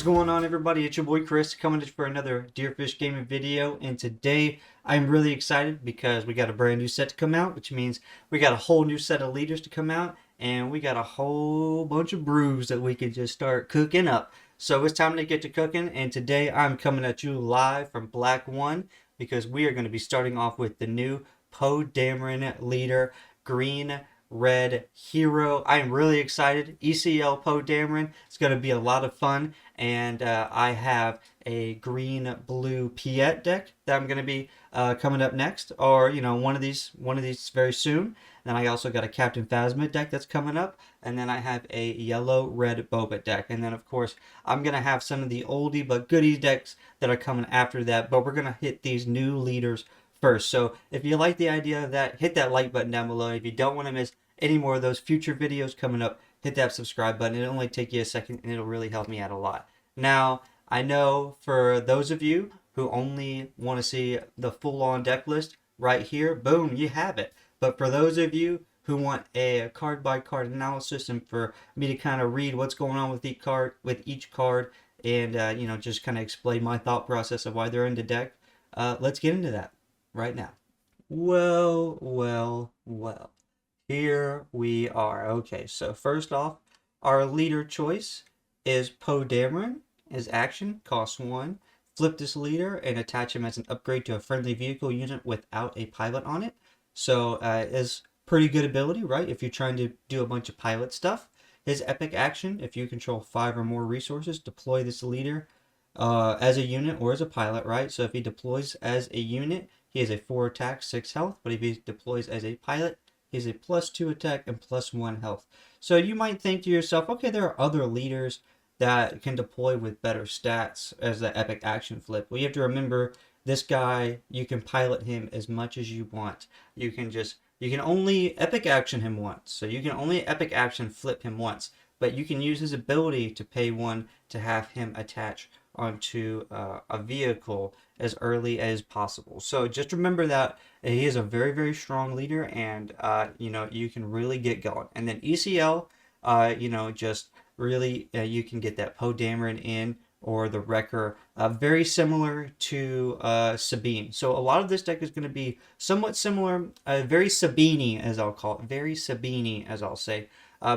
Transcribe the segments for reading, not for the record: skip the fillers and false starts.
What's going on, everybody? It's your boy Chris coming for another DeerFish gaming video, and today I'm really excited because we got a brand new set to come out, which means we got a whole new set of leaders to come out, and we got a whole bunch of brews that we can just start cooking up. So it's time to get to cooking, and today I'm coming at you live from Black One because we are going to be starting off with the new Poe Dameron leader, Green Red Hero. I am really excited. ECL Poe Dameron. It's going to be a lot of fun. And I have a green blue Piet deck that I'm going to be coming up next, or one of these very soon. Then I also got a Captain Phasma deck that's coming up, and then I have a yellow red Boba deck, and then of course I'm going to have some of the oldie but goodie decks that are coming after that. But we're going to hit these new leaders first. So if you like the idea of that, hit that like button down below. If you don't want to miss any more of those future videos coming up, hit that subscribe button. It'll only take you a second and it'll really help me out a lot. Now, I know for those of you who only want to see the full-on deck list right here, boom, you have it. But for those of you who want a card-by-card analysis and for me to kind of read what's going on with each card and just kind of explain my thought process of why they're in the deck, let's get into that right now. Well. Here we are. Okay, so first off, our leader choice is Poe Dameron. His action costs 1. Flip this leader and attach him as an upgrade to a friendly vehicle unit without a pilot on it. So is pretty good ability, right? If you're trying to do a bunch of pilot stuff. His epic action, if you control 5 or more resources, deploy this leader as a unit or as a pilot, right? So if he deploys as a unit, he has a 4 attack, 6 health. But if he deploys as a pilot, he's a +2 attack and +1 health. So you might think to yourself, okay, there are other leaders that can deploy with better stats as the epic action flip. Well, you have to remember this guy, you can pilot him as much as you want. You can only epic action him once. So you can only epic action flip him once. But you can use his ability to pay 1 to have him attach onto a vehicle as early as possible. So just remember that he is a very, very strong leader, and you can really get going. And then ECL, just really you can get that Poe Dameron in, or the Wrecker, very similar to Sabine. So a lot of this deck is going to be somewhat similar, very Sabine as I'll call it, very Sabine as I'll say,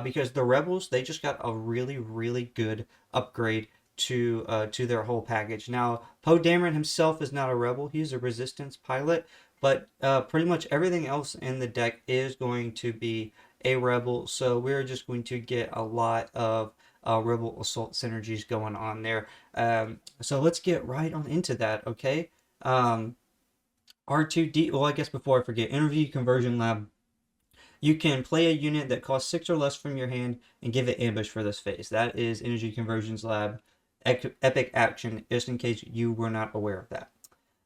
because the Rebels, they just got a really, really good upgrade to their whole package. Now, Poe Dameron himself is not a rebel. He's a resistance pilot, but pretty much everything else in the deck is going to be a rebel. So we're just going to get a lot of rebel assault synergies going on there. So let's get right on into that, okay? R2D, well, I guess before I forget, Energy Conversion Lab. You can play a unit that costs 6 or less from your hand and give it ambush for this phase. That is Energy Conversions Lab epic action, just in case you were not aware of that.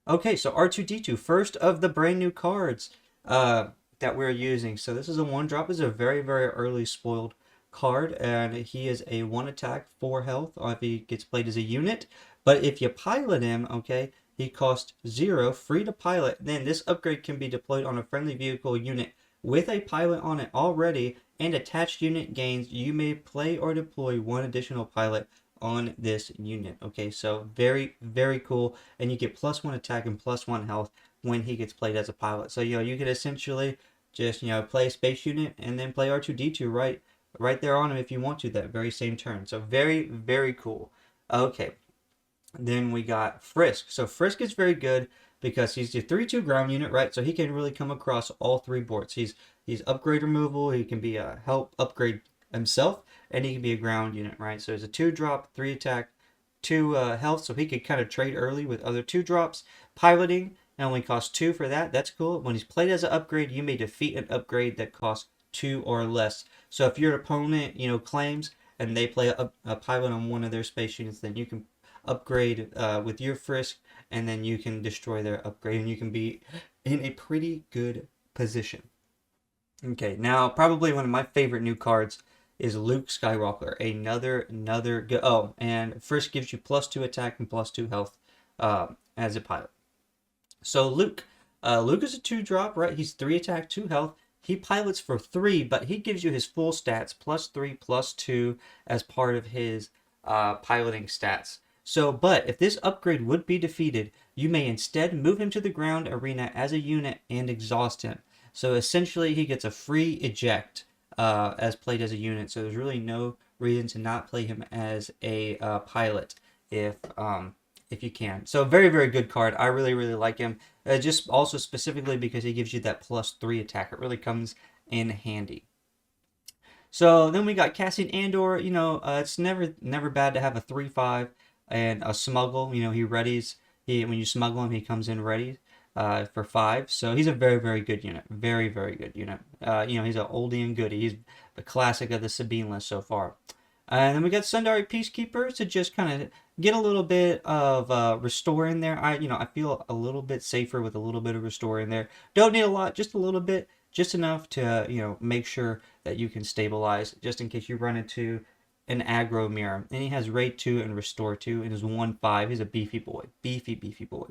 Okay, so R2D2, first of the brand new cards that we're using. So this is a 1-drop. This is a very, very early spoiled card, and he is a 1 attack, 4 health if he gets played as a unit. But if you pilot him, okay, he costs 0, free to pilot. Then this upgrade can be deployed on a friendly vehicle unit with a pilot on it already, and attached unit gains. You may play or deploy 1 additional pilot on this unit. Okay, so very, very cool, and you get +1 attack and +1 health when he gets played as a pilot. So you can essentially just play a space unit and then play R2D2 right there on him if you want to, that very same turn. So very, very cool. Okay, then we got Frisk. So Frisk is very good because he's a 3/2 ground unit, right? So he can really come across all 3 boards. He's upgrade removal. He can be a help upgrade himself, and he can be a ground unit, right? So he's a 2-drop, 3 attack, 2 health, so he could kind of trade early with other 2-drops. Piloting, it only costs 2 for that. That's cool. When he's played as an upgrade, you may defeat an upgrade that costs 2 or less. So if your opponent, claims and they play a pilot on one of their space units, then you can upgrade with your Frisk, and then you can destroy their upgrade, and you can be in a pretty good position. Okay, now probably one of my favorite new cards is Luke Skywalker, another good. Oh, and Frisk gives you +2 attack and +2 health as a pilot. So Luke is a 2-drop, right? He's 3 attack, 2 health. He pilots for 3, but he gives you his full stats, +3, +2, as part of his piloting stats. So, but if this upgrade would be defeated, you may instead move him to the ground arena as a unit and exhaust him. So essentially, he gets a free eject as played as a unit. So there's really no reason to not play him as a pilot if you can. So very, very good card. I really, really like him. Just also specifically because he gives you that +3 attack. It really comes in handy. So then we got Cassian Andor. It's never bad to have a 3/5 and a smuggle. He readies. When you smuggle him, he comes in ready for 5. So he's a very, very good unit. Very, very good unit. He's an oldie and goodie. He's the classic of the Sabine list so far. And then we got Sundari Peacekeepers to just kind of get a little bit of restore in there. I feel a little bit safer with a little bit of restore in there. Don't need a lot, just a little bit, just enough to make sure that you can stabilize, just in case you run into an aggro mirror. And he has raid 2 and restore 2 and is 1/5. He's a beefy boy, beefy boy.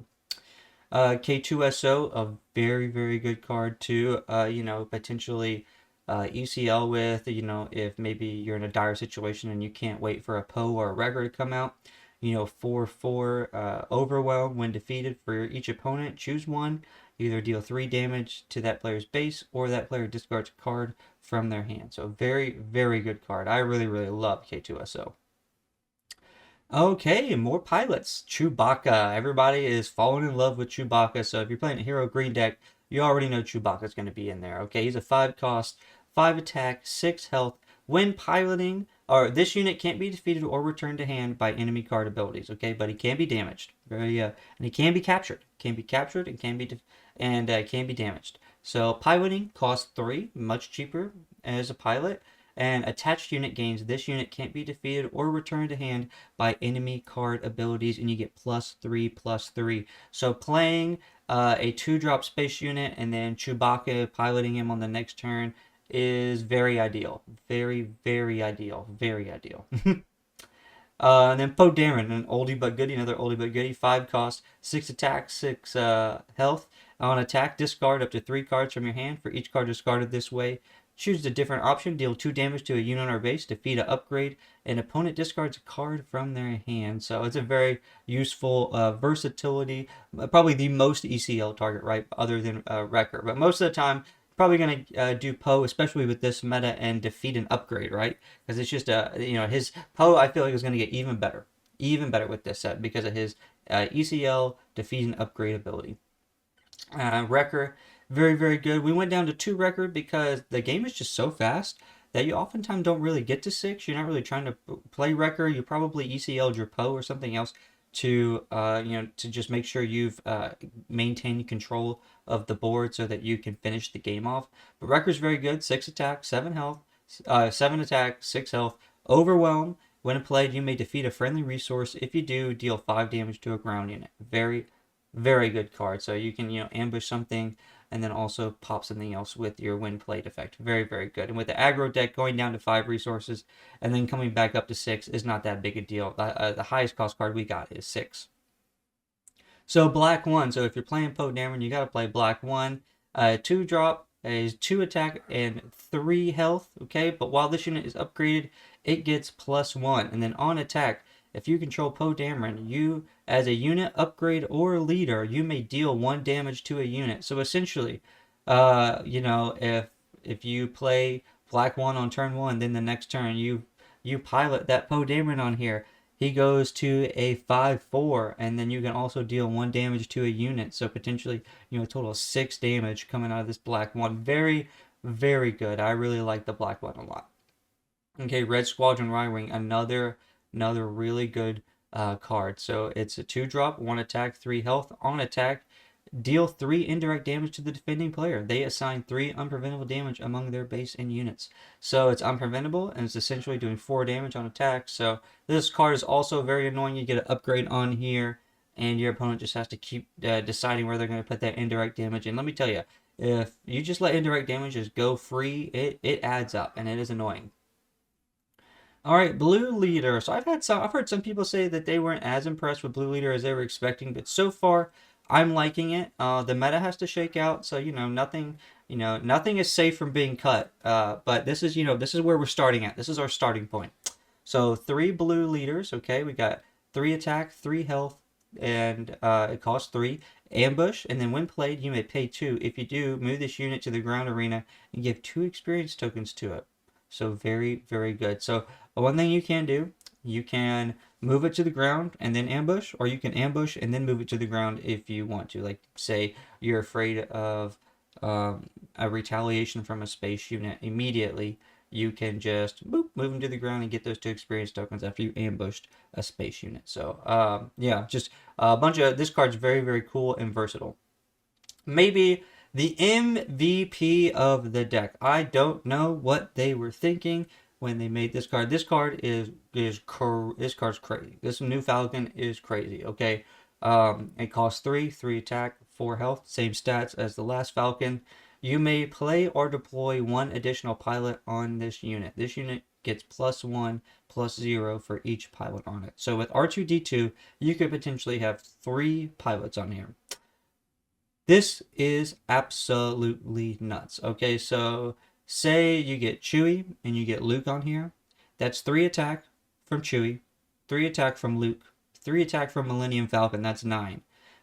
K2SO, a very, very good card too. Potentially ECL with, if maybe you're in a dire situation and you can't wait for a Poe or a Wrecker to come out. 4/4 overwhelm when defeated. For each opponent, choose one. Either deal 3 damage to that player's base or that player discards a card from their hand. So very, very good card. I really, really love K2SO. Okay, more pilots. Chewbacca. Everybody is falling in love with Chewbacca. So if you're playing a Hero Green deck, you already know Chewbacca's going to be in there. Okay, he's a 5 cost, 5 attack, 6 health. When piloting, or this unit can't be defeated or returned to hand by enemy card abilities. Okay, but he can be damaged. And he can be captured. Can be captured and can be damaged. So piloting costs 3, much cheaper as a pilot. And attached unit gains. This unit can't be defeated or returned to hand by enemy card abilities, and you get +3/+3. So playing a 2-drop space unit and then Chewbacca piloting him on the next turn is very ideal. Very, very ideal. Very ideal. And then Poe Dameron, an oldie but goodie, another oldie but goodie. 5 cost, 6 attack, 6 health. On attack, discard up to 3 cards from your hand. For each card discarded this way, choose a different option. Deal 2 damage to a unit on our base. Defeat an upgrade. An opponent discards a card from their hand. So it's a very useful versatility. Probably the most ECL target, right? Other than Wrecker. But most of the time, probably going to do Poe, especially with this meta, and defeat an upgrade, right? Because it's just, his Poe, I feel like, is going to get even better. Even better with this set because of his ECL defeat and upgrade ability. Wrecker, very, very good. We went down to 2 record because the game is just so fast that you oftentimes don't really get to 6. You're not really trying to play Wrecker. You probably ECL'd your Poe or something else to just make sure you've maintained control of the board so that you can finish the game off. But Wrecker's very good. 6 attack, 7 health, 7 attack, 6 health. Overwhelm. When played, you may defeat a friendly resource. If you do, deal 5 damage to a ground unit. Very, very good card. So you can ambush something and then also pop something else with your when played effect. Very, very good. And with the aggro deck, going down to 5 resources and then coming back up to 6 is not that big a deal. The highest cost card we got is 6. So black 1. So if you're playing Poe Dameron, you got to play black 1. 2 drop is 2 attack and 3 health. Okay, but while this unit is upgraded, it gets +1. And then on attack, if you control Poe Dameron, you, as a unit, upgrade, or leader, you may deal 1 damage to a unit. So essentially, if you play black 1 on turn 1, then the next turn you pilot that Poe Dameron on here. He goes to a 5/4, and then you can also deal 1 damage to a unit. So potentially, a total of 6 damage coming out of this black 1. Very, very good. I really like the black 1 a lot. Okay, Red Squadron Y-Wing, another really good card. So it's a 2-drop, 1 attack, 3 health. On attack, deal 3 indirect damage to the defending player. They assign 3 unpreventable damage among their base and units. So it's unpreventable, and it's essentially doing 4 damage on attack. So this card is also very annoying. You get an upgrade on here, and your opponent just has to keep deciding where they're going to put that indirect damage. And let me tell you, if you just let indirect damage just go free, it adds up, and it is annoying. All right, Blue Leader. So I've heard some people say that they weren't as impressed with Blue Leader as they were expecting, but so far I'm liking it. The meta has to shake out, so nothing is safe from being cut. But this is where we're starting at. This is our starting point. So 3 blue leaders, okay? We got 3 attack, 3 health, and it costs 3. Ambush, and then when played, you may pay 2. If you do, move this unit to the ground arena and give 2 experience tokens to it. So very, very good. So one thing you can do, you can move it to the ground and then ambush, or you can ambush and then move it to the ground if you want to. Like, say you're afraid of a retaliation from a space unit immediately, you can just boop, move them to the ground and get those 2 experience tokens after you ambushed a space unit. So yeah, just a bunch of, this card's very, very cool and versatile. Maybe the MVP of the deck. I don't know what they were thinking when they made this card. This card this card's crazy. This new Falcon is crazy. Okay, it costs 3 attack, 4 health, same stats as the last Falcon. You may play or deploy 1 additional pilot on this unit. This unit gets +1, +0 for each pilot on it. So with R2-D2, you could potentially have 3 pilots on here. This is absolutely nuts. Okay, so say you get Chewie and you get Luke on here. That's 3 attack from Chewie, 3 attack from Luke, 3 attack from Millennium Falcon. That's 9.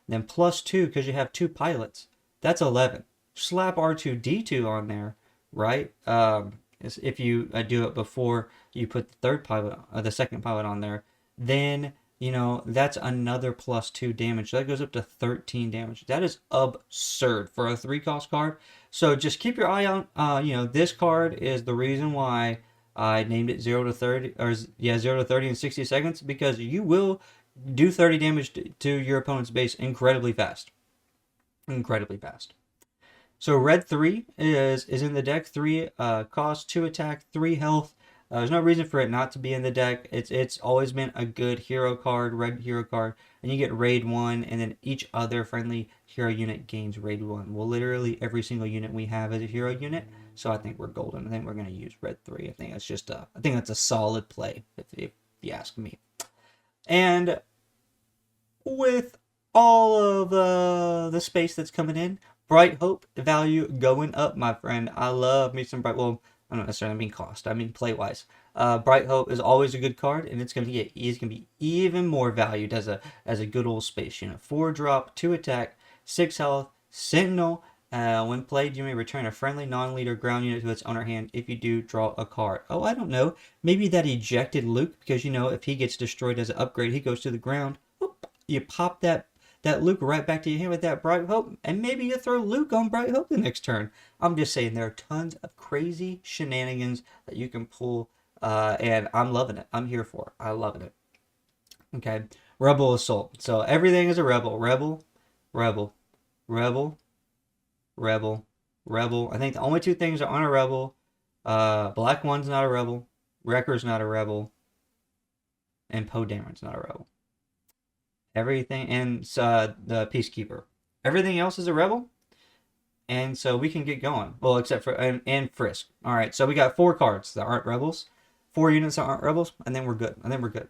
Then +2 because you have 2 pilots. That's 11. Slap R2-D2 on there, right? If you do it before you put the second pilot on there, then that's another +2 damage. That goes up to 13 damage. That is absurd for a 3-cost card. So just keep your eye on, this card is the reason why I named it 0 to 30, or 0 to 30 in 60 seconds, because you will do 30 damage to your opponent's base incredibly fast. Incredibly fast. So red 3 is in the deck. 3 cost, 2 attack, 3 health. There's no reason for it not to be in the deck. It's always been a good hero card, red hero card. And you get raid 1, and then each other friendly hero unit gains raid 1. Well, literally every single unit we have is a hero unit. So I think we're golden. I think we're going to use red 3. I think that's a solid play, if you ask me. And with all of the space that's coming in, Bright Hope value going up, my friend. I love me some Bright. Well, I don't necessarily mean cost. I mean play wise. Bright Hope is always a good card, and it's gonna be even more valued as a good old space unit. 4 drop, 2 attack, 6 health, Sentinel. When played, you may return a friendly non-leader ground unit to its owner hand. If you do, draw a card. Oh, I don't know. Maybe that ejected Luke, because if he gets destroyed as an upgrade, he goes to the ground. Whoop, you pop that Luke right back to your hand with that Bright Hope, and maybe you throw Luke on Bright Hope the next turn. I'm just saying, there are tons of crazy shenanigans that you can pull, and I'm loving it. I'm here for it. I'm loving it. Okay, Rebel Assault. So everything is a rebel. Rebel, rebel, rebel, rebel, rebel. I think the only 2 things that aren't a rebel, Black One's not a rebel, Wrecker's not a rebel, and Poe Dameron's not a rebel. Everything, and the Peacekeeper. Everything else is a rebel. And so we can get going. Well, except for, and Frisk. All right, so we got 4 cards that aren't rebels. 4 units that aren't rebels, and then we're good.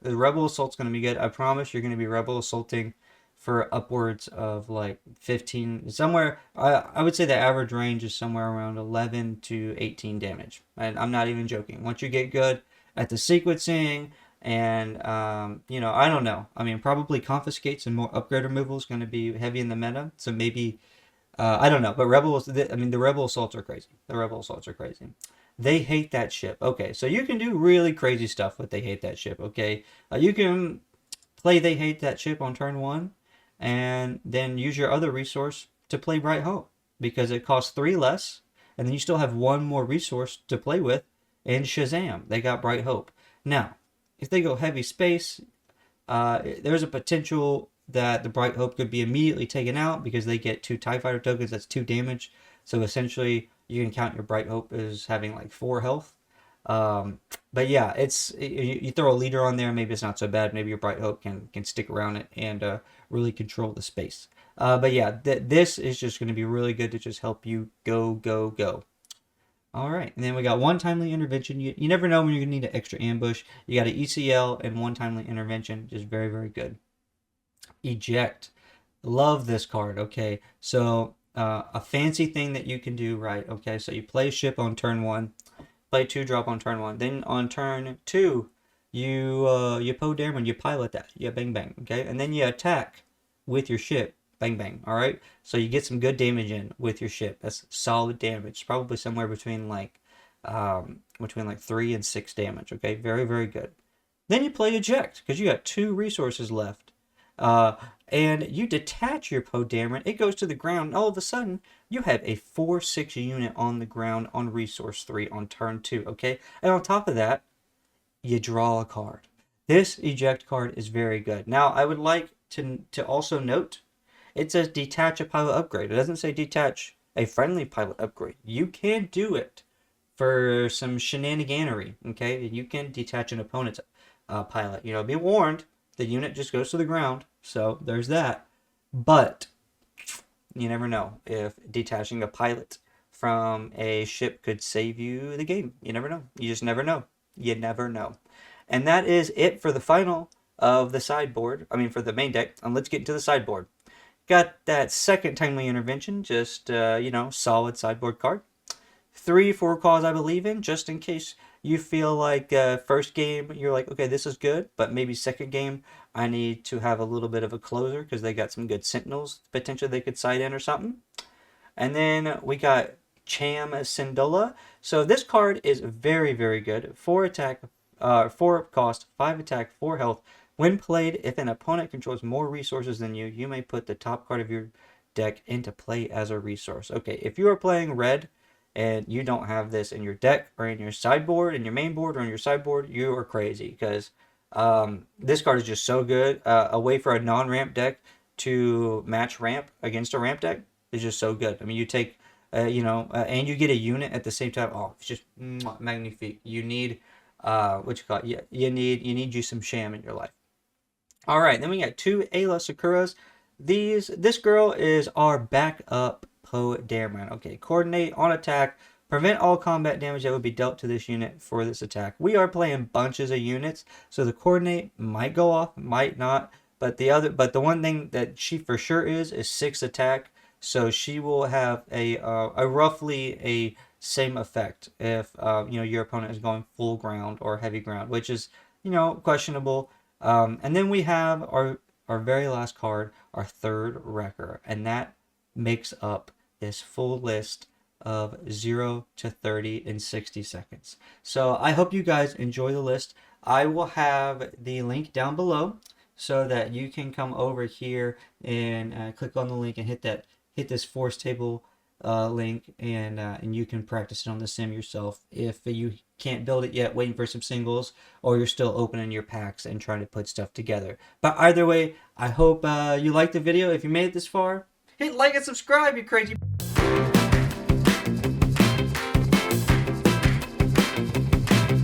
The Rebel Assault's going to be good. I promise you're going to be Rebel Assaulting for upwards of like 15, somewhere. I would say the average range is somewhere around 11 to 18 damage. And I'm not even joking. Once you get good at the sequencing, and I don't know. I mean, probably Confiscates and more upgrade removal is going to be heavy in the meta. So maybe, I don't know. But the Rebel Assaults are crazy. The Rebel Assaults are crazy. They hate that ship. Okay, so you can do really crazy stuff with They Hate That Ship. Okay, you can play They Hate That Ship on turn 1, and then use your other resource to play Bright Hope, because it costs 3 less, and then you still have 1 more resource to play with. And Shazam, they got Bright Hope. Now, if they go heavy space, there's a potential that the Bright Hope could be immediately taken out, because they get 2 TIE Fighter tokens. That's 2 damage. So essentially, you can count your Bright Hope as having like 4 health. But yeah, you throw a leader on there, maybe it's not so bad. Maybe your Bright Hope can stick around it and really control the space. But yeah, this is just going to be really good to just help you go, go, go. All right, and then we got 1 timely intervention. You never know when you're going to need an extra ambush. You got an ECL and 1 timely intervention. Just very, very good. Eject. Love this card. Okay, so a fancy thing that you can do, right? Okay, so you play a ship on turn 1, play 2 drop on turn 1. Then on turn 2, you Poe Dameron, you pilot that, you bang bang, okay, and then you attack with your ship, bang bang. All right, so you get some good damage in with your ship. That's solid damage, probably somewhere between like 3 and 6 damage. Okay, very very good. Then you play eject because you got 2 resources left. Uh, and you detach your Poe Dameron. It goes to the ground. And all of a sudden, you have a 4/6 unit on the ground on resource 3 on turn 2. Okay, and on top of that, you draw a card. This eject card is very good. Now, I would like to also note it says detach a pilot upgrade. It doesn't say detach a friendly pilot upgrade. You can do it for some shenaniganery, okay? You can detach an opponent's pilot. You know, be warned, the unit just goes to the ground. So there's that. But you never know if detaching a pilot from a ship could save you the game. You never know. You just never know. You never know. And that is it for the final of the sideboard. I mean, for the main deck. And let's get into the sideboard. Got that second timely intervention. Just, solid sideboard card. 3 for cause I believe in, just in case you feel like first game you're like, okay, this is good, but maybe second game I need to have a little bit of a closer because they got some good sentinels potentially they could side in or something. And then we got Cham Syndulla. So this card is very very good. 4 attack, 4 cost, 5 attack, 4 health. When played, if an opponent controls more resources than you, you may put the top card of your deck into play as a resource. Okay, if you are playing red and you don't have this in your deck or in your sideboard, in your main board or in your sideboard, you are crazy because this card is just so good. A way for a non-ramp deck to match ramp against a ramp deck is just so good. I mean, you take, and you get a unit at the same time. Oh, it's just magnifique. You need, what you call it? Yeah, you need you some sham in your life. All right, then we got 2 Ayla Sakuras. This girl is our backup Poe Dameron. Okay, coordinate on attack. Prevent all combat damage that would be dealt to this unit for this attack. We are playing bunches of units, so the coordinate might go off, might not. But the one thing that she for sure is 6 attack. So she will have a roughly a same effect if your opponent is going full ground or heavy ground, which is questionable. And then we have our very last card, our third wrecker, and that makes up this full list of 0 to 30 in 60 seconds. So I hope you guys enjoy the list. I will have the link down below so that you can come over here and click on the link and hit this force table link, and you can practice it on the sim yourself if you can't build it yet, waiting for some singles, or you're still opening your packs and trying to put stuff together. But either way, I hope you liked the video. If you made it this far, hit like and subscribe, you crazy.